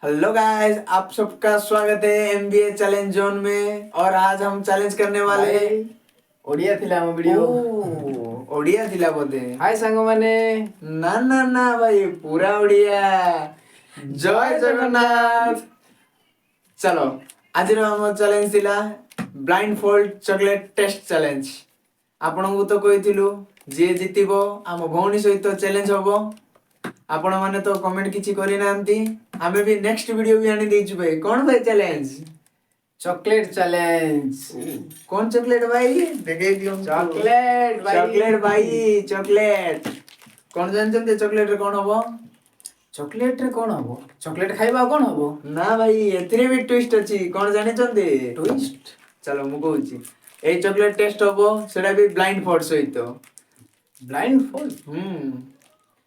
Hello guys, आप सबका स्वागत है एमबीए चैलेंज जोन में। और आज हम चैलेंज करने वाले हैं। ओडिया थिला हम वीडियो ओडिया थिला बोधे। हाय सांग माने ना ना ना भाई, पूरा ओडिया। जय जगन्नाथ। चलो आज हम चैलेंज थिला blindfold chocolate taste challenge. आपन को तो कहिथिलु जे जितिबो हम भौणी सहित चैलेंज होबो। आपण माने तो कमेंट किछि करि नांती। हमें भी नेक्स्ट वीडियो भी आनी देछु भाई। कौन भाई चैलेंज? Chocolate challenge. कौन चॉकलेट भाई? देखे दियो। चॉकलेट भाई, चॉकलेट भाई, चॉकलेट। कौन जानछन ते चॉकलेट रे कोन हबो? चॉकलेट रे कोन हबो? चॉकलेट खाइबा कोन हबो? ना भाई, एथिरे भी ट्विस्ट अछि। कोन जानिछन ते? ट्विस्ट चलो मु कहूची। ए चॉकलेट टेस्ट हबो, सेडा भी ब्लाइंड फोल्ड सहित। ब्लाइंड फोल्ड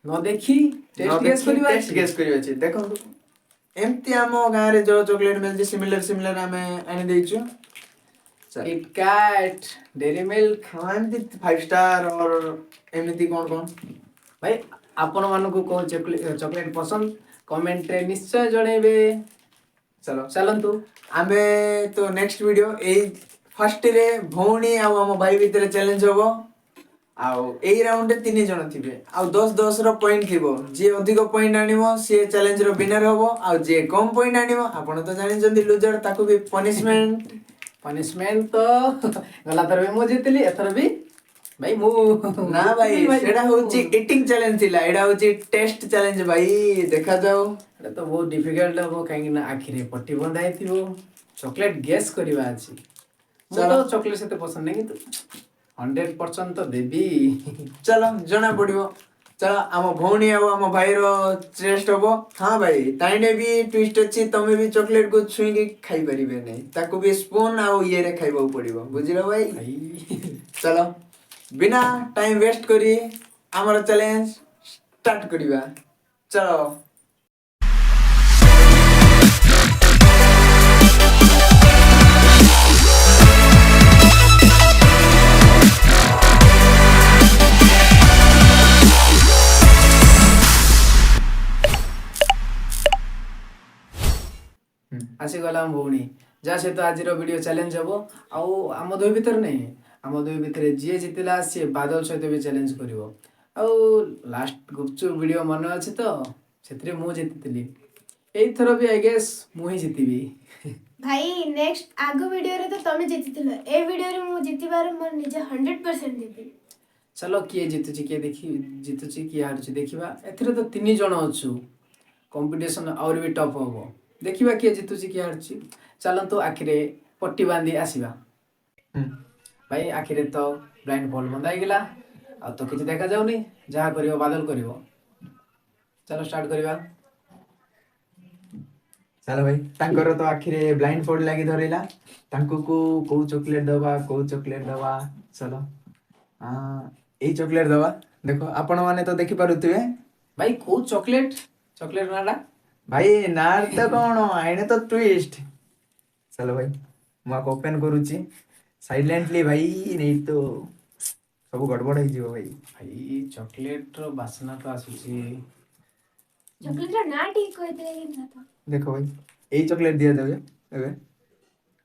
न देखी टेस्ट गेस करिबा टेस्ट गेस करिबा छी। देखो एमती आमो गाँ रे जो चॉकलेट मिलछि सिमिलर आमे आनी देइछु। किट कैट, डेरी मिल्क, हाँ एमती 5 स्टार और एमती कौन भाई आपण मानको को चॉकलेट पसंद कमेंट रे निश्चय जणेबे। चलो चलंतु आमे तो नेक्स्ट वीडियो ए फर्स्ट रे भौणी आ हम भाई भीतर चैलेंज होबो। आउ एई राउंड रे 3 जण थिबे। आउ 10 रो पॉइंट थिबो। जे अधिक पॉइंट आनिबो से चैलेंज रो विनर होबो। आउ जे कम पॉइंट आनिबो आपण तो जानि जंदी लूजर ताको भी पनिशमेंट तो गला थर भी मु जितली एथर भी भाई मु ना भाई सेडा होची ईटिंग चैलेंज थिला। एडा होची टेस्ट चैलेंज भाई। देखा जाओ एटा तो बहुत डिफिकल्ट हो काहे ना आखिरे पट्टी बंधाई थिबो। चॉकलेट गेस करबा अछि। चलो चॉकलेट से तो पसंद नहीं तो 100% तो देबी। चलो जना पड़िबो। चलो आम भौणी आ आम भाई रो टेस्ट होबो। हाँ भाई ताइने भी ट्विस्ट अछि। तमे भी चॉकलेट को छुई के खाई परिबे नै। ताको भी स्पून आ ये रे खाइबो पड़िबो। बुझिलो भाई? चलो बिना टाइम वेस्ट करी आमर चैलेंज स्टार्ट करिबा। चलो आसी गला हम भौणी जा से तो आज रो वीडियो चैलेंज हबो। आउ आम दुई भीतर नहीं आम दुई भीतर जे जितिला से बादल सहित भी चैलेंज करिवो। आउ लास्ट गुपचुप वीडियो मन अछि तो सेतरे मु जितितली। एई थरो भी आई गेस मु ही जितिबी। भाई नेक्स्ट आगो वीडियो रे तो तमे जितिथिलो। ए वीडियो रे मु जितिबार मोर निजे 100% देबी। चलो किए जितुची किए देखी जितुची किए हारुची देखिबा। एथिरे तो 3 जण अछु। कंपटीशन और भी टफ होबो। देखिबा किए जितुची किए हारुची। चलंतु आखिरे पट्टी बांधी आसीबा। भाई आखिरे तो ब्लाइंड फोल्ड बंधाई गेला। आ तो किछ देखा जाउनी। जहा करियो बादल करियो। चलो स्टार्ट करिबा। चलो भाई तांकर तो आखिरे ब्लाइंड फोल्ड लागी धरिला। तांको को चॉकलेट दबा। चलो ए चॉकलेट दबा। देखो आपण माने तो देखि पारुथिबे। भाई को चॉकलेट नाडा भाई नार तो कौन आइने तो ट्विस्ट। चलो भाई मुआ को ओपन करूची साइलेंटली भाई। नहीं तो सब गड़बड़ हो जीवो भाई। भाई चॉकलेट रो बासना तो आसुची। चॉकलेट रा ना ठीक कोइ दे ना तो। देखो भाई ए चॉकलेट दिया जावे एबे।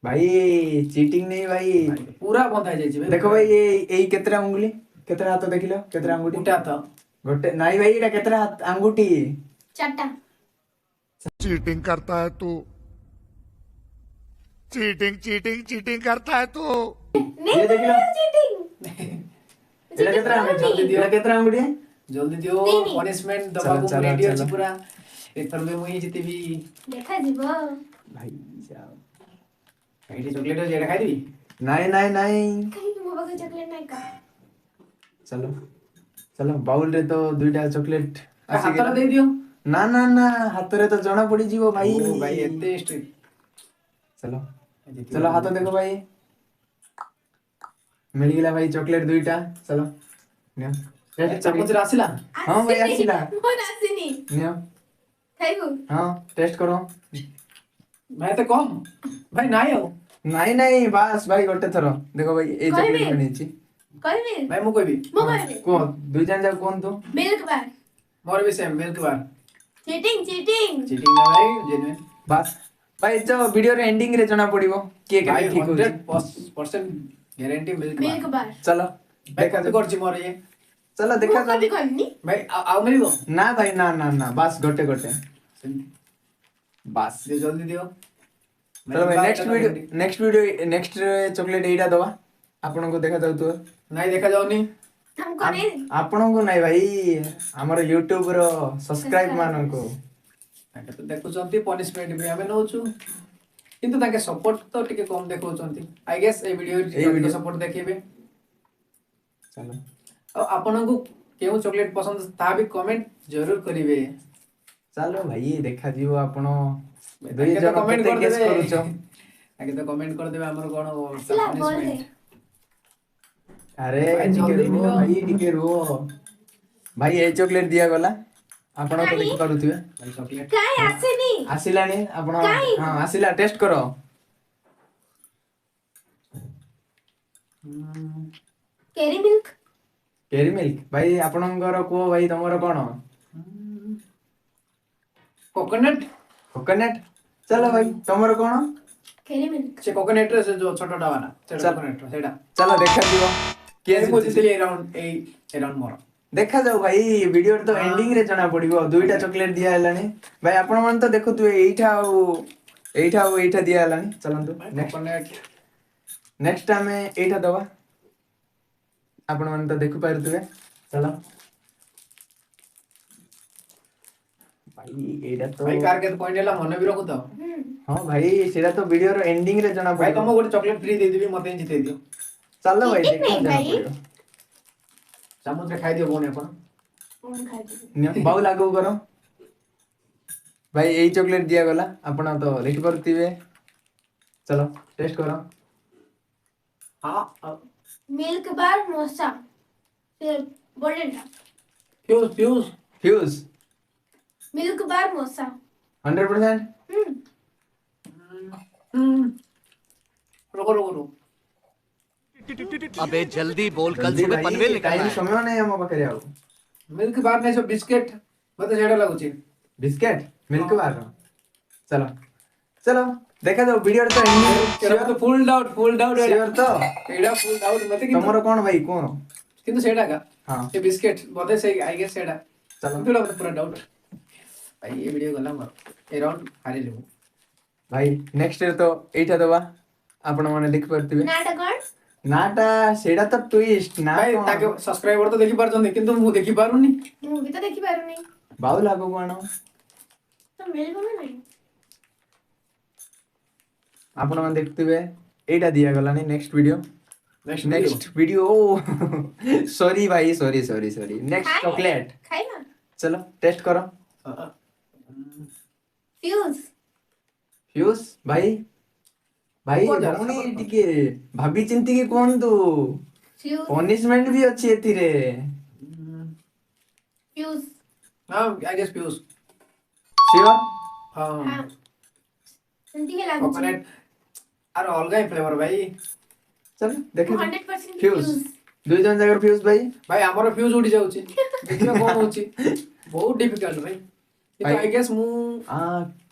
भाई चीटिंग नहीं भाई। पूरा बंधा जाई छी। देखो भाई ए केतरा अंगुली केतरा हाथ देखिलो केतरा अंगुठी उठा तो गोटे नहीं भाई एटा केतरा हाथ अंगूठी चाटा। चीटिंग करता है तू। चीटिंग करता है तू। नहीं देख लो चीटिंग। एटा केतरा जल्दी दियो केतरा अंगूठी जल्दी दियो। पनिशमेंट दबाबो रेडी अछि पूरा। एथर में मुई जितिबी। देखा जीवो भाई जाओ एटी चॉकलेट हो जेडा खाइ दिबी। नहीं कहीं मो बगे चॉकलेट नहीं का। चलो बाउल रे तो दुईटा चॉकलेट हातरा दे दियो। ना हाथ रे तो जणा पड़ी जीवो भाई। ओ भाई एते स्ट्रिक्ट। चलो हाथ देखो भाई। मिल गेला भाई चॉकलेट दुईटा। चलो नियो टेस्ट चामच रे आसिला। हां भाई आसिला। मोर आसिनी नियो खाइबो। हां टेस्ट करो भाई तो कम भाई नाइ हो। नहीं बस भाई गोटे थरो देखो भाई ए चॉकलेट बनेची। कहबे भाई मु कहबी मो कहबे को दुई जन जा कोन तो मिल्क बार। मोर भी same milk bar. Cheating cheating cheating ନା ଭାଇ ଜେନୁଇନ୍ ବାସ୍ ଭାଇ ତ ଭିଡିଓ ରେ ଏଣ୍ଡିଂ ରେ ଜଣା ପଡିବ କିଏ ଭାଇ କେତେ ଠିକ ହଉଛି 100% ଗ୍ୟାରେଣ୍ଟି ମିଲ୍କ ମିଲ୍କ ବାର୍ ଚलो ଭାଇ ଦେଖା କପି କରୁଛି ମୋର ଇଏ ଚलो ମୁଁ ଦେଖା କପି କରିନି ଭାଇ ଆଉ ମିଳିବ ନା ଭାଇ ନା ନା ନା ବାସ୍ ଗୋଟେ ଗୋଟେ ସେମିତି ବାସ୍ ଦିଅ ଜଲ୍ଦି ଦିଅ चलो भाई नेक्स्ट चॉकलेट एटा दवा आपनको देखा जाउतो ନାଇଁ ଦେଖାଯାଉନି हमको नहीं आपनको नहीं भाई हमर YouTube रो सब्सक्राइब मानको ତାଙ୍କେ ତ ଦେଖୁଛନ୍ତି ପନିଶମେଣ୍ଟ ବି ଆମେ ନଉଛୁ କିନ୍ତୁ ତାଙ୍କେ ସପୋର୍ଟ ତ ଟିକେ କମ ଦେଖଉଛନ୍ତି ଆଇ ଗେସ୍ ଏଇ ଭିଡିଓ ଟିକେ ଅଧିକ ସପୋର୍ଟ ଦେଖେଇବେ चलो ଆଉ ଆପଣଙ୍କୁ କେଉଁ ଚକୋଲେଟ ପସନ୍ଦ ତାହା ବି କମେଣ୍ଟ ଜରୁର କରିବେ चलो भाई देखा जीवो आपण दुई ତାଙ୍କେ ତ जण କମେଣ୍ଟ केते गेस କରିଦେବେ करूचो ତାଙ୍କେ ତ କମେଣ୍ଟ କରିଦେବେ ଆମର କଣ सिला बोल दे अरे भाई टिके जल्दी रुओ दियो। भाई टिके रुओ भाई ए चॉकलेट दिया गला आपण तो काई? देखि पारुथिबे ଭାଇ ଚକୋଲେଟ काई आसेनी आसिलानी आपण काई? हां आसिला टेस्ट करो केरी मिल्क केरी मिल्क भाई आपणकर को भाई तमरो कोन କୋକୋନଟ୍ कोकोनट चलो भाई तमरो कोन केरी मिल्क ସେ କୋକୋନଟ୍ ରେ ସେ ଯୋଉ ଛୋଟଟା ବାଲା ସେଟା ଚାଲ। କୋକୋନଟ୍ ର ସେଟା चलो देखा जीवो କିଏ किए ବୁଝିଥିଲି ଏଇ ରାଉଣ୍ଡ ମୋର देखा जाऊ भाई वीडियो तो एंडिंग रे जना पड़िबो दुईटा चॉकलेट दिया हलानी भाई आपण मन तो देखुतु एइठा दिया हलानी चलंतु କୋକୋନଟ୍ नेक्स्ट टाइम एइठा दवा आपण मन तो देखु पारुतबे चलो भाई एइटा तो ଭାଇ କାର କେତେ ପଏଣ୍ଟ ହେଲା ମନେ ବି ରଖୁ ତ हां भाई सेटा तो वीडियो रो एंडिंग रे जना ଭାଇ पड़िबो ତମକୁ ଗୋଟେ ଚକୋଲେଟ ଫ୍ରି ଦେଇଦେବି ମତେ ହିଁ ଜିତେଇ ଦିଅ चलो भाई कितने देखा जना भाई? पड़िबो ଚାମଚରେ ଖାଇଦିଅ ଭଉଣୀ ଆପଣ कौन खाती बाउ लागू करो भाई यही चॉकलेट दिया गला आपण तो लिख परतिबे चलो टेस्ट करो ହଁ मिल्क बार मोसा फिर बोले ना fuse fuse fuse milk bar मोसा 100% रुको रुको रुको अबे जल्दी बोल कल जल्दी सुबह भाई, पनवेल निकलना टाइम है समय नहीं हम पाखरे आउ ମିଲ୍କ ବାର୍ ନାଇଁ ସବୁ ବିସ୍କେଟ ମତେ ସେଇଟା ଲାଗୁଛି बिस्किट मिल्क बार चलो चलो देखा जाओ वीडियो तो ଏଇଟା ମତେ ଫୁଲ ଡାଉଟ श्योर तो ଏଇଟା ଫୁଲ ଡାଉଟ ମତେ କିନ୍ତୁ तमरो कौन भाई कौन କିନ୍ତୁ ସେଇଟା କା हाँ ସେ ବିସ୍କେଟ ବୋଧେ ସେଇ ଆଇ ଗେସ୍ ସେଇଟା चलो କିନ୍ତୁ ମତେ ପୁରା ଡାଉଟ ଭାଇ ଏ ଭିଡିଓ ଗଲା ମୋର ଏ ରାଉଣ୍ଡ ହାରିଲି ମୁଁ भाई नेक्स्ट तो एटा दवा आपण माने लिख परतिबे नाटा कौन नाटा सेडा तो ट्विस्ट ना ଭାଇ ତାକେ ସବସ୍କ୍ରାଇबर ତ ଦେଖି ପାରୁଛନ୍ତି କିନ୍ତୁ ମୁଁ ଦେଖି ପାରୁନି मूवी तो देखी पारू नहीं बाउ लागो कोन तो मिल्क में नहीं आपण माने देखतिबे एटा दिया गलानी next video next video sorry भाई सॉरी नेक्स्ट खाए? चॉकलेट खाई ना चलो टेस्ट करो फ्यूज फ्यूज भाई भाई कौन जा रहा? भौणी टिके भाभी चिंती के कोन तू फ्यूज पनिशमेंट भी अच्छी एथिरे फ्यूज ହଁ ଆଇ ଗେସ୍ ଫ୍ୟୁଜ श्योर ହଁ हाँ सेंटी के लागू କୋକୋନଟ୍ ଆର ଅଲଗା ହିଁ ଫ୍ଲେଭର ଭାଇ चलो देखो 100% फ्यूज फ्यूज दुई जन जागर फ्यूज भाई ଭାଇ ଆମର ଫ୍ୟୁଜ ଉଠି ଯାଉଛି ଦେଖିବା କଣ ହଉଛି ବହୁତ ଡିଫିକଲ୍ଟ ଭାଇ କିନ୍ତୁ ଭାଇ- ଆଇ ଗେସ୍ ମୁଁ आ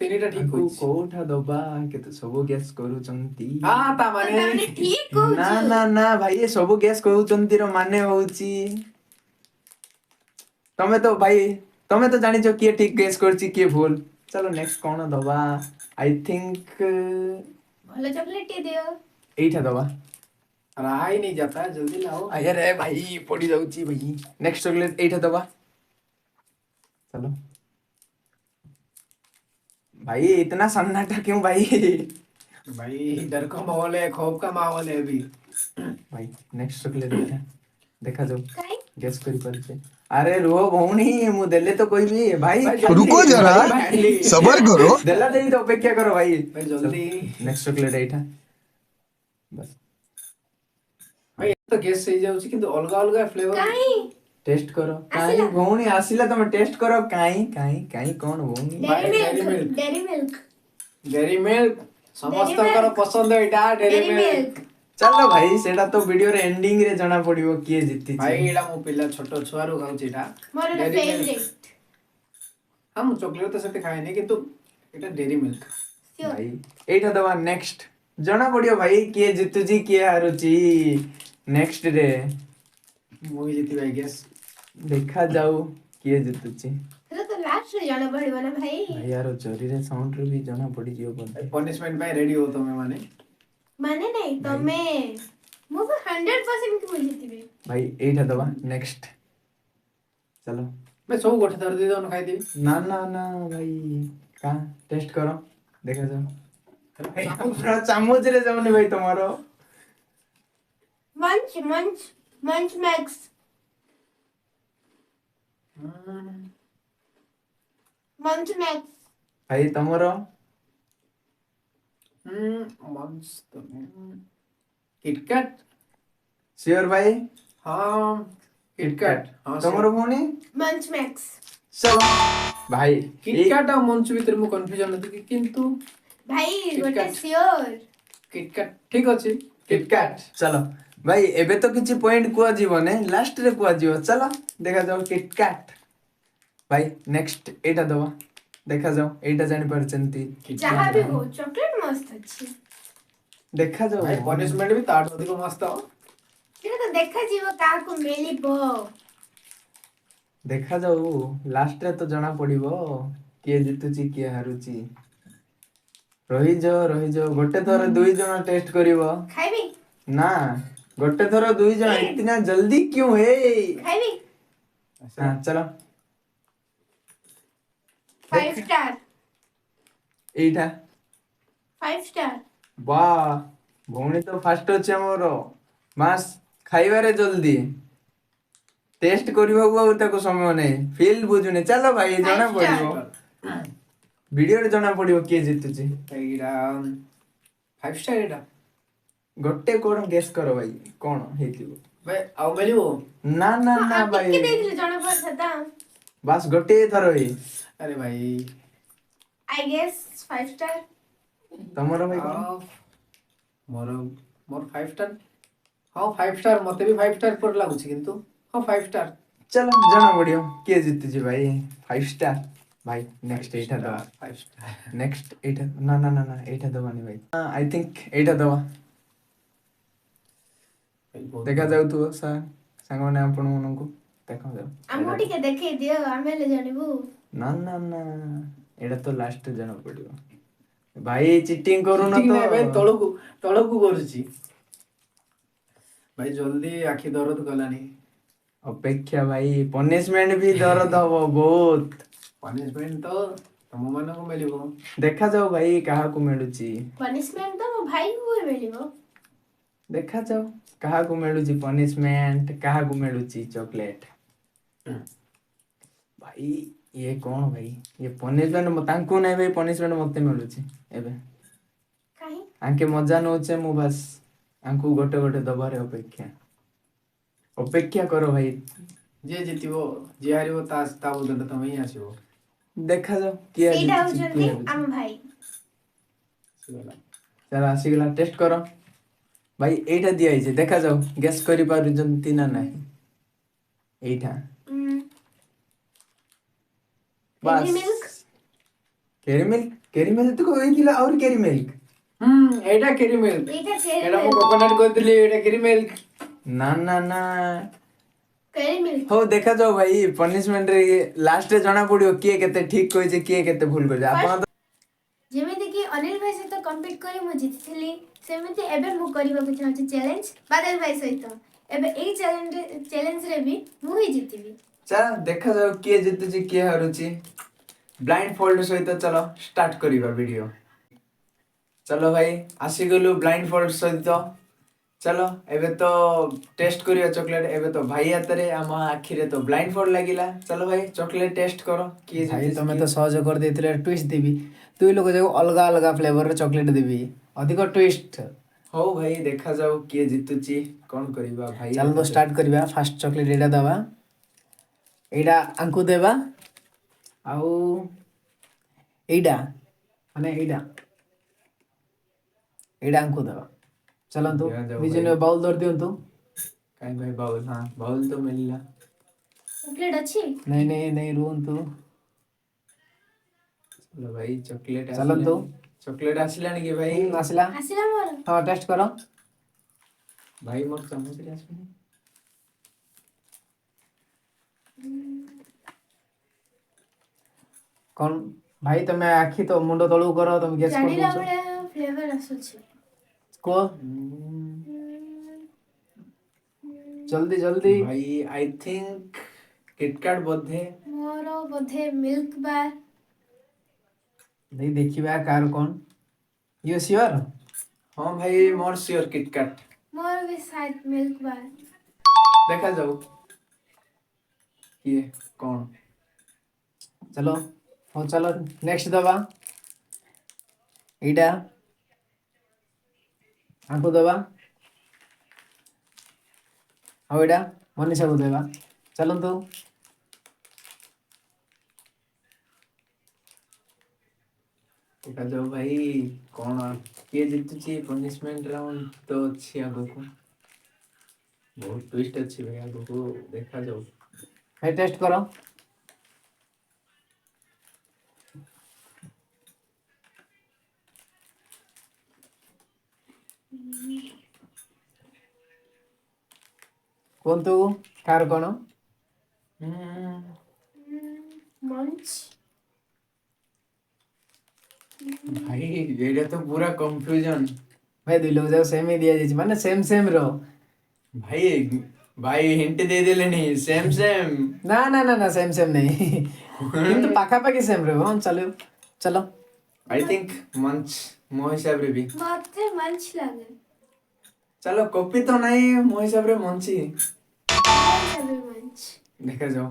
ତିନିଟା ଠିକ को କହିଛି कोठा दबा के तो सब गेस करूचंती ହଁ ତା तो ମାନେ ताने ठीक को ना ना ना भाई ये सब गेस करूचंती रो माने होउची तमे तो भाई तमे तो जानि जो किए ठीक गेस करची किए भूल चलो नेक्स्ट कोन दबा आई थिंक भलो चॉकलेट ही दियो एइठा दबा राई नहीं जाता है जल्दी लाओ अरे भाई पड़ी जाउची भाई नेक्स्ट चॉकलेट एइठा दबा चलो भाई इतना सन्नाटा क्यों भाई भाई डर का माहौल है खौफ का माहौल है अभी भाई नेक्स्ट चॉकलेट एइठा देखा जाओ काई गेस करी पारछे अरे रो भौणी मु देले तो कोई भी भाई रुको जरा सबर करो देला देई तो अपेक्षा करो भाई भाई जल्दी नेक्स्ट चॉकलेट एइठा बस भाई तो गैस सही जाଉଛି କିନ୍ତୁ ଅଲଗା ଅଲଗା ଫ୍ଲେଭର काई टेस्ट करो काई आसिला। भौणी आसिला तमे टेस्ट करो काई काई काई कोन भौणी भाई, dairy Dairy milk Milk। Dairy milk ଡେରି ମିଲ୍କ ସମସ୍ତଙ୍କର Milk। ପସନ୍ଦ ଏଇଟା ଡେରି डेरी ମିଲ୍କ मिल्क चलो भाई सेटा तो वीडियो रे एंडिंग रे जना पड़िबो किए जीती ଭାଇ ଏଇଟା ମୋ ପିଲା ଛୋଟ ଛୁଆରୁ ଖାଉଛି ଏଇଟା मोर Dairy Milk। फेवरेट ହଁ ମୁଁ ଚକୋଲେଟ୍ ତ ସେତେ ଖାଏନି କିନ୍ତୁ ଏଇଟା ଡେରି ମିଲ୍କ। Sure. ଭାଇ ଏଇଟା ଦବା ନେକ୍ସଟ ଜଣା ପଡିବ ଭାଇ କିଏ ଜିତୁଛି କିଏ ହାରୁଛି ନେକ୍ସଟ ରେ ମୁଁ ହିଁ ଜିତିବି ଆଇ ଗେସ୍। ଦେଖାଯାଉ କିଏ ଜିତୁଛି। ସେଟା ତ ଲାଷ୍ଟରେ ଜଣା ପଡିବ ନା ଭାଇ। ଭାଇ ୟାର ଜରିରେ ସାଉଣ୍ଡ ରୁ ବି ଜଣା ପଡିଯିବ ବୋଧେ। ପନିଶମେଣ୍ଟ ପାଇଁ ରେଡି ହଉ ତମେ ମାନେ। ମାନେ ନାଇଁ ତମେ ମୁଁ ତ 100% ମୁଁ ଜିତିବି। ଭାଇ ଏଇଟା ଦବା ନେକ୍ସଟ ଚାଲ। ଭାଇ ସବୁ ଗୋଟେ ଥର ଦେଇ ଦଉନ ଖାଇଦେବି। ନା ନା ନା ଭାଇ କା ଟେଷ୍ଟ କର ଦେଖାଯାଉ। ଭାଇ ପୁରା ଚାମଚରେ ଯାଉନି ଭାଇ ତମର। ମଞ୍ଚ ମଞ୍ଚ ମଞ୍ଚ ମ୍ୟାକ୍ସ ମଞ୍ଚ ମ୍ୟାକ୍ସ। ଭାଇ ତମର ମସ୍ତ କିଟକାଟ। ସିଓର ଭାଇ ହଁ କିଟକାଟ। ହଁ ତମର ଭଉଣୀ ମଞ୍ଚ ମ୍ୟାକ୍ସ। ଚାଲ ଭାଇ କିଟକାଟ ଆଉ ମଞ୍ଚ ଭିତରେ ମୁଁ କନଫ୍ୟୁଜନ ଅଛି କିନ୍ତୁ ଭାଇ ଗୋଟେ KitKat। ସିଓର। କିଟକାଟ ଠିକ ଅଛି। କିଟକାଟ ଚାଲ ଭାଇ ଏବେ ତ କିଛି ପଏଣ୍ଟ କୁହାଯିବନି ଲାଷ୍ଟରେ କୁହାଯିବ ଚାଲ ଦେଖାଯାଉ କିଟକାଟ। ଭାଇ ନେକ୍ସଟ ଏଇଟା ଦବା ଦେଖାଯାଉ ଏଇଟା ଜାଣିପାରୁଛନ୍ତି ଯାହା ବି ହଉ ଚକଲେଟ ମସ୍ତ ଅଛି। ଦେଖାଯାଉ ଭାଇ ପନିଶମେଣ୍ଟ ବି ତାଠୁ ଅଧିକ ମସ୍ତ। ସେଟା ତ ଦେଖାଯିବ କାହାକୁ ମିଳିବ। ଦେଖାଯାଉ ଲାଷ୍ଟରେ ତ ଜଣା ପଡିବ କିଏ ଜିତୁଛି କିଏ ହାରୁଛି। ରହିଯାଅ ଗୋଟେ ଥର ଦୁଇ ଜଣ ଟେଷ୍ଟ କରିବ। ଖାଇବି ନା ଗୋଟେ ଥର ଦୁଇ ଜଣ इतना जल्दी क्यों है। ଖାଇବି। हाँ चलो 5 ଷ୍ଟାର ଏଇଟା 5 ଷ୍ଟାର। ବା ଭଉଣୀ ତ ଫାଷ୍ଟ ଅଛି ଆମର ମାସ୍ ଖାଇବାରେ ଜଲ୍ଦି ଟେଷ୍ଟ କରିବାକୁ ଆଉ ତାକୁ ସମୟ ନାହିଁ ଫିଲ୍ ବୁଝୁନି ଚାଲ ଭାଇ ଜଣା Five ପଡିବ star. ଭିଡିଓରେ ଜଣା ପଡିବ କିଏ ଜିତୁଛି। ଏଇଟା 5 ଷ୍ଟାର ଏଇଟା। ଗୋଟେ କଣ ଗେସ୍ କର ଭାଇ କଣ ହେଇଥିବ। ଭାଇ ଆଉ ମିଳିବ। ନା ନା ହଁ ନା ଆଉ ଭାଇ ଟିକେ ଦେଇଥିଲେ ଜଣା ପଡିଥାନ୍ତା। ବାସ୍ ଗୋଟେ ଥର ହିଁ ଆରେ ଭାଇ ଆଇ ଗେସ୍ 5 ଷ୍ଟାର। ତମର ଭାଇ କଣ ଆଉ ମୋର ମୋର 5 ଷ୍ଟାର। ହଁ 5 ଷ୍ଟାର ମତେ ବି 5 ଷ୍ଟାର ପରି ଲାଗୁଛି କିନ୍ତୁ ହଁ 5 ଷ୍ଟାର। ଚାଲ ଜଣା ପଡିବ କିଏ ଜିତୁଛି ଭାଇ 5 ଷ୍ଟାର। ଭାଇ ନେକ୍ସଟ ଏଇଟା ଦବା 5 ଷ୍ଟାର। ନେକ୍ସଟ ଏଇଟା ନା ନା ନା ନା ଏଇଟା ଦବାନି ଭାଇ ଆଇ ଥିଙ୍କ ଏଇଟା ଦବା ଦେଖାଯାଉଥିବ ସାଙ୍ଗମାନେ ଆପଣ ମାନଙ୍କୁ ଦେଖାଯାଉ ଆମକୁ ଟିକେ ଦେଖେଇ ଦିଅ ଆମେ ହେଲେ ଜାଣିବୁ। ନା ନା ନା ଏଇଟା ତ ଲାଷ୍ଟ ଜଣା ପଡିବ ଭାଇ ଚିଟିଂ କରୁନ ଚିଟିଂ ତ ନାହିଁ ଭାଇ ତଳକୁ ତଳକୁ କରୁଛି। ଭାଇ ଜଲ୍ଦି ଆଖି ଦରଦ କଲାଣି। ଅପେକ୍ଷା ଭାଇ ପନିଶମେଣ୍ଟ ବି ଦରଦ ହବ ବହୁତ ପନିଶମେଣ୍ଟ ତ ତମ ମାନଙ୍କୁ ମିଳିବ। ଦେଖାଯାଉ ଭାଇ କାହାକୁ ମିଳୁଛି ପନିଶମେଣ୍ଟ ତ ମୋ ଭାଇକୁ ହିଁ ମିଳିବ। ଦେଖାଯାଉ କାହାକୁ ମିଳୁଛି ପନିଶମେଣ୍ଟ କାହାକୁ ମିଳୁଛି ଚକଲେଟ। ଭାଇ ଇଏ କଣ ଭାଇ ଇଏ ପନିଶମେଣ୍ଟ ତାଙ୍କୁ ନାହିଁ ଭାଇ ପନିଶମେଣ୍ଟ ମତେ ମିଳୁଛି ଏବେ କାହିଁ ଆଙ୍କେ ମଜା ନଉଛେ ମୁଁ ବାସ୍ ଆଙ୍କୁ ଗୋଟେ ଗୋଟେ ଦବାରେ ଅପେକ୍ଷା କର ଭାଇ ଯିଏ ଜିତିବ ଯିଏ ହାରିବ ତା ବଦଳରେ ତମେ ହିଁ ଆସିବ। ଦେଖାଯାଉ କିଏ ସେଇଟା ଜିତୁଛି ହଉଛନ୍ତି କିଏ ହାରୁଛି। ଆମ ଭାଇ। ଚାଲ ଆସିଗଲା ଟେଷ୍ଟ କର ଭାଇ ଏଇଟା ଦିଆହେଇଛି ଦେଖାଯାଉ ଗେସ୍ କରିପାରୁଛନ୍ତି ନା ନାହିଁ ଏଇଟା ଡେରି ବାସ୍ ମିଲ୍କ। କେରି ମିଲ୍କ ତ କହିଥିଲା ଆହୁରି କେରି ମିଲ୍କ ଏଇଟା କେରି ମିଲ୍କ। ଏଇଟା ଚେରି ଏଇଟା ମୁଁ ମିଲ୍କ। କୋକୋନଟ୍ କହିଥିଲି ଏଇଟା କେରି ମିଲ୍କ। ନା ନା ନା କେରି ମିଲ୍କ। ହଉ ଦେଖାଯାଉ ଭାଇ ପନିଶମେଣ୍ଟରେ ଲାଷ୍ଟରେ ଜଣା ପଡିବ କିଏ କେତେ ଠିକ କହିছে କିଏ କେତେ ଭୁଲ କହିছে ଆପଣ ତ ଯେମିତି କି ଅନିଲ ଭାଇ ସହିତ କମ୍ପିଟ୍ କରି ମୁଁ ଜିତିଥିଲି ସେମିତି ଏବେ ମୁଁ କରିବାକୁ ଚାହୁଁଛି ଚ୍ୟାଲେଞ୍ଜ ବାଦଲ ଭାଇ ସହିତ। ଏବେ ଏଇ ଚ୍ୟାଲେଞ୍ଜରେ ବି ମୁଁ ହିଁ ଜିତିବି। ଚାଲ ଦେଖାଯାଉ କିଏ ଜିତୁଛି କିଏ ହାରୁଛି ବ୍ଲାଇଣ୍ଡ ଫୋଲ୍ଡ ସହିତ ଚାଲ ଷ୍ଟାର୍ଟ କରିବା ଭିଡିଓ। ଚାଲ ଭାଇ ଆସିଗଲୁ ବ୍ଲାଇଣ୍ଡ ଫୋଲ୍ଡ ସହିତ ଚାଲ ଏବେ ତ ଟେଷ୍ଟ କରିବା ଚକଲେଟ ଏବେ ତ ଭାଇ ହାତରେ ଆମ ଆଖିରେ ତ ବ୍ଲାଇଣ୍ଡ ଫୋଲ୍ଡ ଲାଗିଲା ଚାଲ ଭାଇ ଚକଲେଟ ଟେଷ୍ଟ କର କିଏ ଭାଇ ଜିତୁଛି ତମେ ତ କିଏ ସହଜ କରିଦେଇଥିଲେ ଟୁଇଷ୍ଟ ଦେବି ଦୁଇ ଲୋକ ଯାକ ଅଲଗା ଅଲଗା ଫ୍ଲେଭରର ଚକଲେଟ ଦେବି ଅଧିକ ଟୁଇଷ୍ଟ। ହଉ ଭାଇ ଦେଖାଯାଉ କିଏ ଜିତୁଛି କଣ କରିବା ଭାଇ ଚାଲନ୍ତୁ ଷ୍ଟାର୍ଟ କରିବା ଫାଷ୍ଟ ଚକଲେଟ ଏଇଟା ଦେବା ଏଇଟା ଆଙ୍କୁ ଦେବା ଆଉ ଏଇଟା ମାନେ ଏଇଟା ଆଙ୍କୁ ଦେବା। ଚାଲନ୍ତୁ ଦିଆଯାଉ ନିଜ ଭାଇ। ନିଜ ବାଉଲ ଧରି ଦିଅନ୍ତୁ। କାଇଁ ଭାଇ ବାଉଲ ହଁ ବାଉଲ ତ ମିଳିଲା ଚକଲେଟ ଅଛି। ନାଇଁ ନାଇଁ ନାଇଁ ରୁହନ୍ତୁ चलो भाई चॉकलेट चलନ୍ତୁ। चॉकलेट आसिलानी कि भाई ଆସିଲା ଆସିଲା ମୋର। ହଁ ଟେଷ୍ଟ କର। भाई मोर चम्मच रे आसुनी କଣ ଭାଇ ତମେ ଆଖି ତ ମୁଣ୍ଡ ତଳକୁ କର ତମେ ଗେସ୍ ଜାଣିଲା କରିଦଉଛ। ଭଳିଆ ଫ୍ଲେଭର ଆସୁଛି। କୁହ ଜଲ୍ଦି ଜଲ୍ଦି। भाई आई थिंक किटकैट बोधे ମୋର ବୋଧେ ମିଲ୍କ ବାର୍। ଦେଇ ଦେଖିବା କାହାର କଣ ୟୁ ସିଓର। हाँ भाई मोर श्योर किटकैट ମୋର ବି ସାୟଦ ମିଲ୍କ ବାର୍। देखा जाऊ ये कौन चलो ହଉ ଚାଲ ନେକ୍ସଟ ଦବା ଏଇଟା ଆଙ୍କୁ ଦବା ଆଉ ଏଇଟା ମନୀଷାକୁ ଦେବା ଚାଲନ୍ତୁ। देखा जाऊ भाई कौन किए जीतुची पनिशमेंट राउंड तो अच्छी आगो को बहुत ट्विस्ट अच्छी भाई आगो को देखा जाऊ ଭାଇ ଟେଷ୍ଟ କର। କୁହନ୍ତୁ କାହାର କଣ। ମଞ୍ଚ। भाई ये तो पूरा कंफ्यूजन ଭାଇ ଦୁଇ ଲୋକ ଯାକ ସେମ୍ ହିଁ ଦିଆଯାଇଛି ମାନେ ସେମ୍ ର। भाई भाई हिंट दे देले नहीं सेम सेम ନା ନା ନା ନା ସେମ୍ ନାହିଁ କିନ୍ତୁ ପାଖାପାଖି ସେମ୍ ରହିବ ହଁ ଚାଲିବ ଚାଲ। आई थिंक मंच मो हिसाब रे भी ମତେ ମଞ୍ଚ ଲାଗେ। चलो कॉपी तो नहीं मो हिसाब रे मंची ମୋ ହିସାବରେ ମଞ୍ଚ। देखा जाओ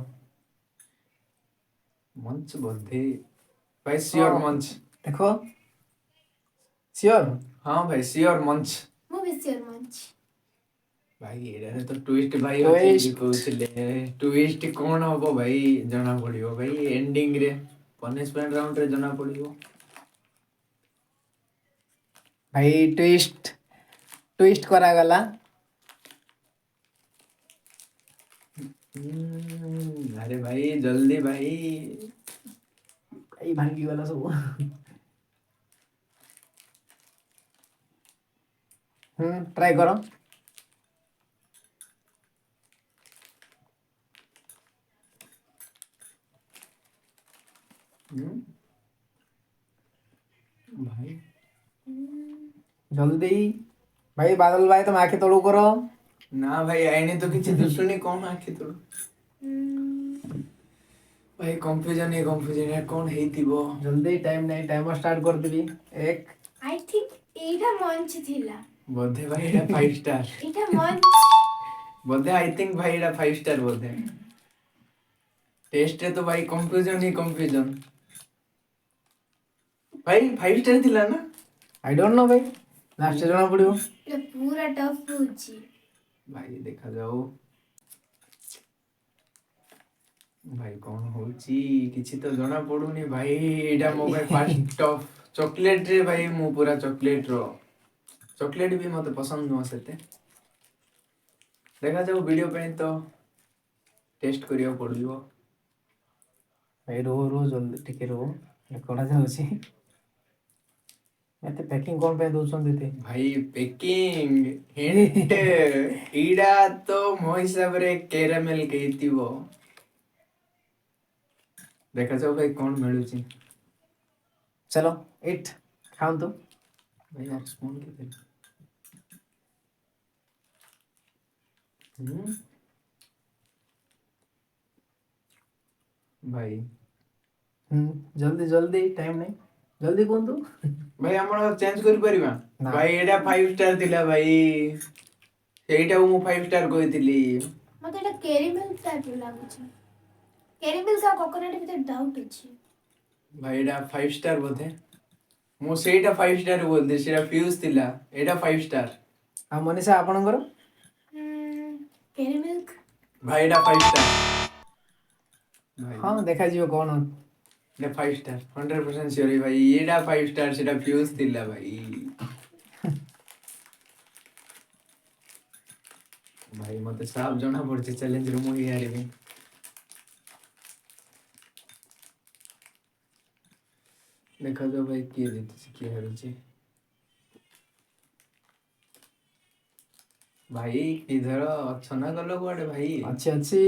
मंच बोधे भाई श्योर हाँ। मंच ଦେଖ ସିଓର। हाँ भाई श्योर मंच ମୁଁ ବି ସିଓର ମଞ୍ଚ। भाई एडा तो ट्विस्ट भाई Twist. होची कहउछले ट्विस्ट कोन हबो भाई जना पड़ियो भाई एंडिंग रे पनिशमेंट राउंड रे जना पड़ियो ଭାଇ ଟୁଇଷ୍ଟ କରାଗଲା। अरे भाई जल्दी भाई ଏଇ ଭାଙ୍ଗି ଗଲା ସବୁ। ଟ୍ରାଏ କର। भाई ଜଲ୍ଦି ଭାଇ ବାଦଲ ଭାଇ ତମେ ଆଖି ତଳକୁ କର। ना भाई आईने तो किछि दुसुनी कोन आखि तो भाई कंफ्यूजन है कौन हेतिबो ଜଲ୍ଦି ଟାଇମ୍ ନାହିଁ ଟାଇମର ଷ୍ଟାର୍ଟ କରିଦେବି 1 ଆଇ ଥିଙ୍କ ଏଇଟା ମଞ୍ଚ ଥିଲା। बोधे भाई एटा 5 स्टार ଏଇଟା ମଞ୍ଚ। बोधे आई थिंक भाई एटा 5 स्टार बोधे टेस्ट रे तो भाई कंफ्यूजन भाई 5 स्टार थिला ना ଆଇ ଡୋଣ୍ଟ ନୋ ଭାଇ ଲାଷ୍ଟ ଜଣା ପଡ଼ିବ। ଏଇଟା ପୁରା ଟଫ୍ ହଉଛି। भाई देखा जाओ भाई कौन होची किछि तो जना पडुनी भाई एटा मो भाई फर्स्ट टॉप चॉकलेट रे भाई मु पूरा चॉकलेट रो चॉकलेट भी मते पसंद नो सेते देखा जाओ वीडियो पे तो टेस्ट करियो पड़ियो ଭାଇ ରୁହ ଜଲ୍ଦି ଟିକେ ରୁହ ରେକର୍ଡ ଯାଉଛି। ଏତେ ପ୍ୟାକିଂ କ'ଣ ପାଇଁ ଦଉଛନ୍ତି ଏତେ। भाई पैकिंग हिंट ईडा तो मो हिसाब रे कैरामेल केतिबो देखा जाओ भाई कौन मिलुची ଚାଲ ଇଟ୍ ଖାଆନ୍ତୁ। भाई यार स्पून के थे भाई ଜଲ୍ଦି ଟାଇମ୍ ନାହିଁ ଜଲ୍ଦି କୁହନ୍ତୁ। भाई ଆମର ଚେଞ୍ଜ କରି ପାରିବା ନା। ଭାଇ ଏଟା 5 ଷ୍ଟାର ଥିଲା ଭାଇ ସେଇଟାକୁ ମୁଁ 5 ଷ୍ଟାର କହିଥିଲି ମତେ ଏଇଟା କେରି ମିଲ୍କ ଟାଇପର ଲାଗୁଛି। କେରି ମିଲ୍କ ଆଉ କୋକୋନଟ୍ ଭିତରେ ଡାଉଟ୍ ଅଛି। ଭାଇ ଏଟା 5 ଷ୍ଟାର ବୋଧେ ମୁଁ ସେଇଟା 5 ଷ୍ଟାର ବୋଲଥିଲି ସେଇଟା ଫ୍ୟୁଜ ଥିଲା ଏଟା 5 ଷ୍ଟାର ଆଉ ମନୀଷା ଆପଣଙ୍କର କେରି ମିଲ୍କ। ଭାଇ ଏଟା 5 ଷ୍ଟାର ହଁ ଦେଖାଯିବ କ'ଣ। ଏଟା 5 ଷ୍ଟାର 100% ସିଓର ଭାଇ ଏଟା 5 ଷ୍ଟାର ସେଇଟା ଫ୍ୟୁଜ ଥିଲା ଭାଇ ଭାଇ ମତେ ସାफ ଜଣା ପଡୁଛି ଚ୍ୟାଲେଞ୍ଜ ରୁ ମୁଁ ହିଁ ହାରିବି ଦେଖାଯାଉ ଭାଇ କିଏ ଜିତୁଛି କିଏ ହାରୁଛି। ଭାଇ କିଧର ଅଛ ନା ଗଲ କୁଆଡେ ଭାଇ? ଅଛି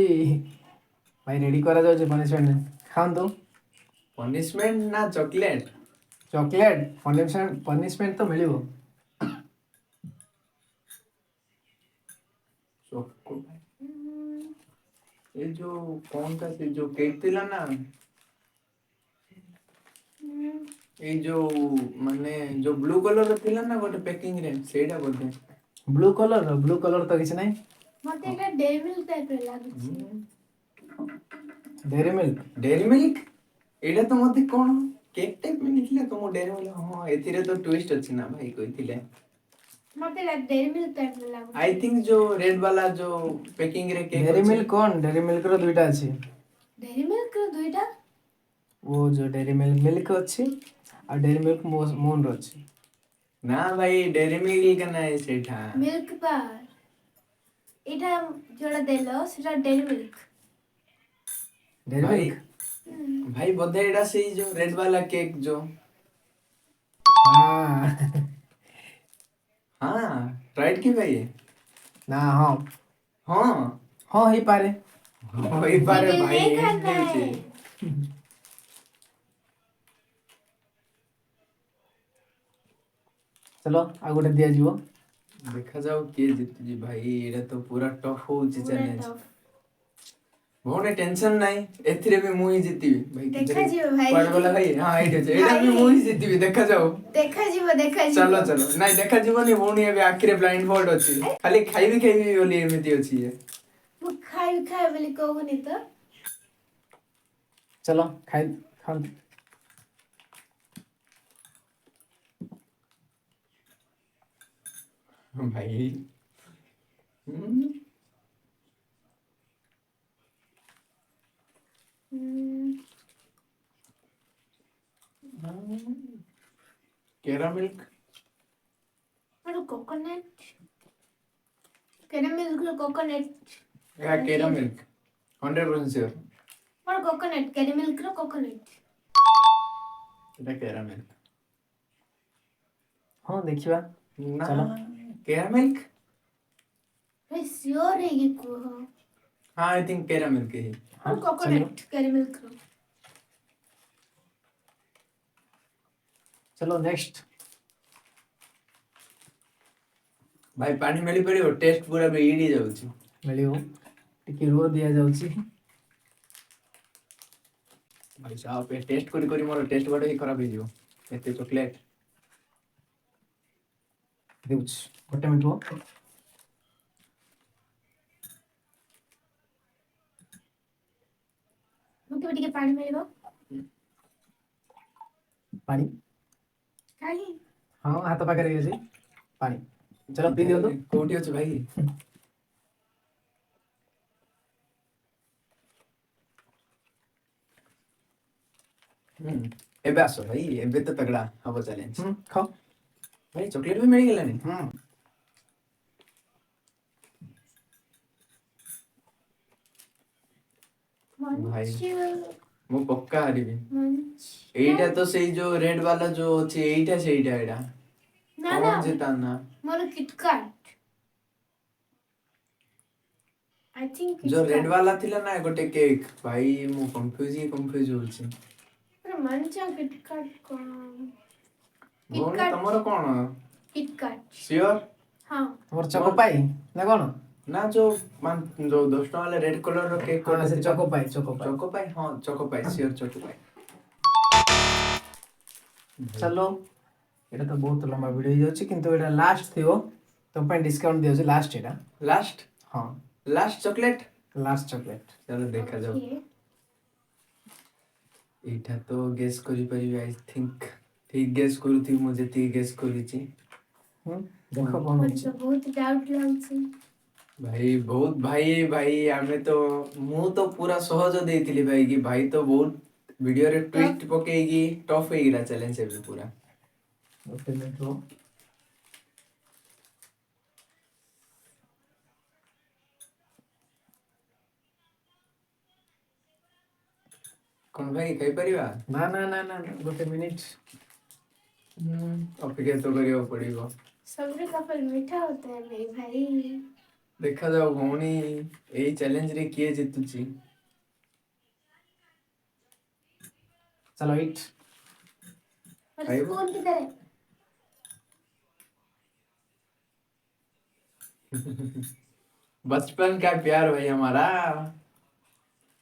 ଭାଇ ରେଡି କରାଯାଉଛି ପନିଶମେଣ୍ଟ ଖାଆନ୍ତୁ। ପନିଶମେଣ୍ଟ ନା ଚକଲେଟ? ଚକଲେଟ ପନିଶମେଣ୍ଟ ତ ମିଳିବ। ଚୋକ ଏ ଯୋଉ କଣ ଟା ସେ ଯୋଉ କେକ୍ ଥିଲା ନା ଏଇ ଯୋଉ ମାନେ ଯୋଉ ବ୍ଲୁ କଲର ଥିଲା ନା ଗୋଟେ ପ୍ୟାକିଂ ରେ ସେଇଟା ବୋଧେ। ବ୍ଲୁ କଲର ତ କିଛି ନାହିଁ। ମତେ ଏଟା ଡେରି ମିଲ୍କ ଟାଇପ ର ଲାଗୁଛି। ଡେରି ମିଲ୍କ ଡେରି ମିଲ୍କ ଏଇଟା ତ ମତେ କଣ କେକ୍ ଟାଇପ ମିଳିଥିଲା ତ ମୁଁ ଡେରି ମିଲ୍କ ହଁ ଏଥିରେ ତ ଟୁଇଷ୍ଟ ଅଛି ନା ଭାଇ କହିଥିଲେ। ମତେ ଏଟା ଡେରି ମିଲ୍କ ଟାଇପ ର ଲାଗୁଛି। आई थिंक जो रेड वाला जो पैकिंग रे केक ଡେରି ଅଛି ମିଲ୍କ କଣ ଡେରି ମିଲ୍କ ର ଦୁଇଟା ଅଛି। ଡେରି ମିଲ୍କ ର ଦୁଇଟା ଓ ଯୋଉ ଡେରି ମିଲ୍କ ଅଛି ଆଉ ଡେରି ମିଲ୍କ ମୁନ୍ ର ଅଛି। ନା ଭାଇ ଡେରି ମିଲ୍କ ନାହିଁ ସେଇଟା। ମିଲ୍କ ବାର୍ ଏଇଟା ଯୋଉଟା ଦେଲ ସେଟା ଡେରି ମିଲ୍କ। ଡେରି भाई ମିଲ୍କ भाई बोधे एड़ा से जो रेड वाला केक जो ହଁ हाँ राइट की भाई ନା ହଁ हाँ ହଁ ହେଇପାରେ। वही बारे मुझे भाई नहीं हिंट खाना देउची। है। ଚलो ଆଉ ଗୋଟେ ଦିଆଯିବ। देखा जाओ किए जीतुजी भाई एड़ा तो पूरा टफ होउची पूरा चैलेंज। टफ भोने टेंशन नाही एथिरे भी मु ही जीतीबी भाई ଦେଖାଯିବ ଭାଇ। क्वाड वाला भाई हां एठी ଅଛି एड़ा भी मु ही जीतीबी देखा जाओ। ଦେଖାଯିବ चलो चलो नाइ देखा जीवनी भोनी ଏବେ ଆଖିରେ ବ୍ଲାଇଣ୍ଡ ଫୋଲ୍ଡ ଅଛି ଖାଲି ଖାଇବି ବୋଲି ଏମିତି ଅଛି ଇଏ। ମୁଁ ଖାଇ ବୋଲି କହୁନି ତ। ଚलो ଖାଆନ୍ତୁ। भाई हम्म, केरा मिल्क ମୋର କୋକୋନଟ୍ ମିଲ୍କ ର କୋକୋନଟ୍ या केरा मिल्क 100% श्योर ମୋର କୋକୋନଟ୍ କ୍ୟାରି ମିଲ୍କ ର କୋକୋନଟ୍। এটা केरा मिल्क ହଁ ଦେଖିବା। ना चलो। केरा मिल्क ଭାଇ ସିଓର ହେଇକି କୁହ। हाँ आई थिंक केरा मिल्क ही ମୋର କୋକୋନଟ୍ କ୍ୟାରି ମିଲ୍କ ର। ଚलो ନେକ୍ସଟ। भाई पानी मिली पड़ियो टेस्ट पूरा बिगड़ी जाଉଛି। ମିଳିବ ଟିକେ ରୁହ ଦିଆଯାଉଛି। भाई साहब पे टेस्ट करी मोर टेस्ट बड ही खराब हो जिवो एते चॉकलेट ଦେଉଛି ଗୋଟେ ମିନିଟ୍ ରୁହ। ମୋତେ ବି ଟିକେ ପାଣି ମିଳିବ। ପାଣି କାହିଁ ହଁ ହାତ ପାଖରେ ଅଛି ପାଣି। ଚलो ପିଇ ଦିଅନ୍ତୁ। कोठी ଅଛି भाई एबे आसो भाई एबे तो तगड़ा हबो चैलेंज ଖାଅ। भाई चॉकलेट भी मिल गेलानी भाई ମଞ୍ଚ ମୁଁ ପକ୍କା ହାରିବି ମଞ୍ଚ ଏଇଟା ତ ସେଇ ଯୋଉ ରେଡ୍ ବାଲା ଯୋଉ ଅଛି ଏଇଟା ସେଇଟା ଏଇଟା ନା କଣ ନା ଯେ ତା ନା ମୋର କିଟକାଟ ଆଇ ଥିଙ୍କ ଯୋଉ ରେଡ୍ କିଟକାଟ ବାଲା ଥିଲା ନା ଗୋଟେ କେକ୍ ଭାଇ ମୁଁ କନଫ୍ୟୁଜ ହଉଛି ମୋର ମଞ୍ଚ କିଟକାଟ କଣ ଭଉଣୀ ତମର କଣ କିଟକାଟ ସିଓର ହଁ ତମର ଚକ ପାଇ ନା କଣ? ନା ଯୋଉ ଯୋଉ 10 ଟଙ୍କା ବାଲା ରେଡ୍ କଲର ର କେକ୍ ହଁ ସେ ଚକ ପାଇ ଚୋକୋ ପାଇ ହଁ ଚୋକୋ ପାଇ ସିଓର ଚୋକୋ ପାଇ ଚାଲ ଏଇଟା ତ ବହୁତ ଲମ୍ବା ଭିଡିଓ ହେଇଯାଉଛି କିନ୍ତୁ ଏଇଟା ଲାଷ୍ଟ ଥିବ ତମ ପାଇଁ ଡିସକାଉଣ୍ଟ ଦିଆଯାଉଛି ଲାଷ୍ଟ ଏଇଟା। ଲାଷ୍ଟ ହଁ ଲାଷ୍ଟ ଚॉकलेट ଲାଷ୍ଟ ଚକଲେଟ। चलो देखा जाओ ଓକେ ଏଇଟା ତ ଗେସ୍ କରିପାରିବି ଆଇ ଥିଙ୍କ ଠିକ ଗେସ୍ କରୁଥିବି ମୁଁ ଯେତିକି ଗେସ୍ କରିଛି ଦେଖ କଣ ମୋତେ ହଉଛି। ତ ବହୁତ ଡାଉଟ ଲାଗୁଛି। ଭାଇ ଆମେ ତ ମୁଁ ତ ପୁରା ସହଜ ଦେଇଥିଲି ଭାଇ କି ଭାଇ ତ ବହୁତ ଭିଡିଓରେ ଟ୍ୱିଷ୍ଟ ପକେଇକି ଟଫ୍ ହେଇଗଲା ଚ୍ୟାଲେଞ୍ଜ ଏବେ ପୁରା ଗୋଟେ ମିନିଟ୍ ରୁହ। କଣ ଭାଇ ଖାଇପାରିବା? ନା ନା ନା ନା ନା, ଗୋଟେ ମିନିଟ୍। ଅପେକ୍ଷା ତ କରିବାକୁ ପଡିବ। सबरे कपल मीठा होता है मेरे भाई। ଦେଖାଯାଉ ଭଉଣୀ ଏଇ ଚ୍ୟାଲେଞ୍ଜରେ କିଏ ଜିତୁଛି। चलो इट। और भाई वो- स्पून किधर है? बचपन का प्यार भाई हमारा।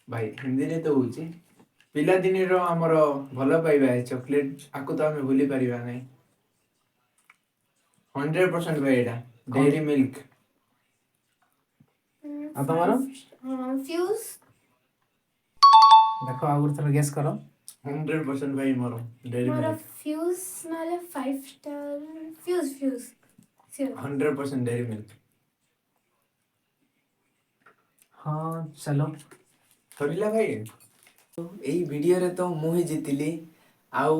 ଭାଇ ହିନ୍ଦୀରେ ତ ହଉଛି ପିଲାଦିନର ଆମର ଭଲ ପାଇବା ଏ ଚକୋଲେଟ ଆକୁ ତ ଆମେ ଭୁଲି ପାରିବା ନାହିଁ। 100% ଭାଇ ଏଇଟା ଡେରି ମିଲ୍କ। अब तुम्हारा फ्यूज। देखो आगु थोड़ा गेस करो। 100% भाई ମୋର ଡେରି मोर ମିଲ୍କ। फ्यूज नले 5 star Fuse Fuse sure. 100% Dairy Milk. हाँ चलो। ସରିଲା ଭାଇ। ଏଇ ଭିଡିଓରେ ତ ମୁଁ ହିଁ ଜିତିଲି ଆଉ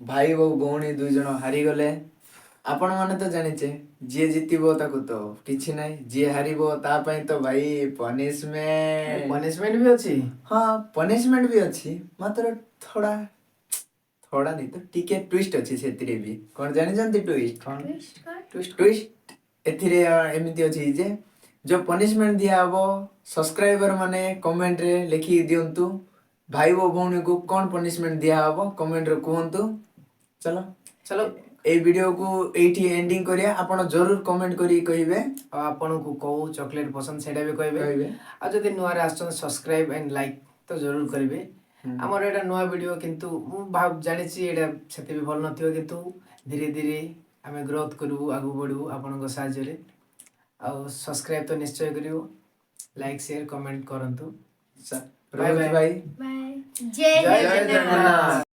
ଭାଇ ଓ ଭଉଣୀ ଦୁଇ ଜଣ ହାରିଗଲେ। ଆପଣମାନେ ତ ଜାଣିଛେ ଯିଏ ଜିତିବ ତାକୁ ତ କିଛି ନାହିଁ, ଯିଏ ହାରିବ ତା ପାଇଁ ତ ଭାଇ ପନିଶମେଣ୍ଟ। पनिशमेंट भी अच्छी। ହଁ ପନିଶମେଣ୍ଟ ବି ଅଛି, ମାତ୍ର ଥୋଡ଼ା ଥୋଡ଼ା ନାହିଁ ତ ଟିକେ ଟ୍ୱିଷ୍ଟ ଅଛି ସେଥିରେ ବି। କ'ଣ ଜାଣିଛନ୍ତି ଟ୍ୱିଷ୍ଟ? कौन? Twist card. ଟ୍ୱିଷ୍ଟ ଏଥିରେ ଏମିତି ଅଛି ଯେ ଯୋଉ ପନିଶମେଣ୍ଟ ଦିଆହବ ସବସ୍କ୍ରାଇବର ମାନେ କମେଣ୍ଟରେ ଲେଖିକି ଦିଅନ୍ତୁ ଭାଇ ଓ ଭଉଣୀକୁ କ'ଣ ପନିଶମେଣ୍ଟ ଦିଆହବ କମେଣ୍ଟରେ କୁହନ୍ତୁ। ଚलो चलो ଏଇ ଭିଡ଼ିଓକୁ ଏଇଠି ଏଣ୍ଡିଂ କରିବା। ଆପଣ ଜରୁର କମେଣ୍ଟ କରିକି କହିବେ। ଆଉ ଆପଣଙ୍କୁ କୋଉ ଚକୋଲେଟ୍ ପସନ୍ଦ ସେଇଟା ବି କହିବେ। କହିବେ। ଆଉ ଯଦି ନୂଆରେ ଆସୁଛନ୍ତି ସବସ୍କ୍ରାଇବ୍ ଆଣ୍ଡ ଲାଇକ୍ ତ ଜରୁର କରିବେ। ଆମର ଏଇଟା ନୂଆ ଭିଡ଼ିଓ, କିନ୍ତୁ ମୁଁ ଜାଣିଛି ଏଇଟା ସେତେ ବି ଭଲ ନଥିବ, କିନ୍ତୁ ଧୀରେ ଧୀରେ ଆମେ ଗ୍ରୋଥ୍ କରିବୁ, ଆଗକୁ ବଢ଼ିବୁ ଆପଣଙ୍କ ସାହାଯ୍ୟରେ। ଆଉ ସବସ୍କ୍ରାଇବ୍ ତ ନିଶ୍ଚୟ କରିବ, ଲାଇକ୍ ସେୟାର କମେଣ୍ଟ କରନ୍ତୁ। ରହୁଛି ଭାଇ। बाय। जय ଜୟ जगन्नाथ। ଜଗନ୍ନାଥ।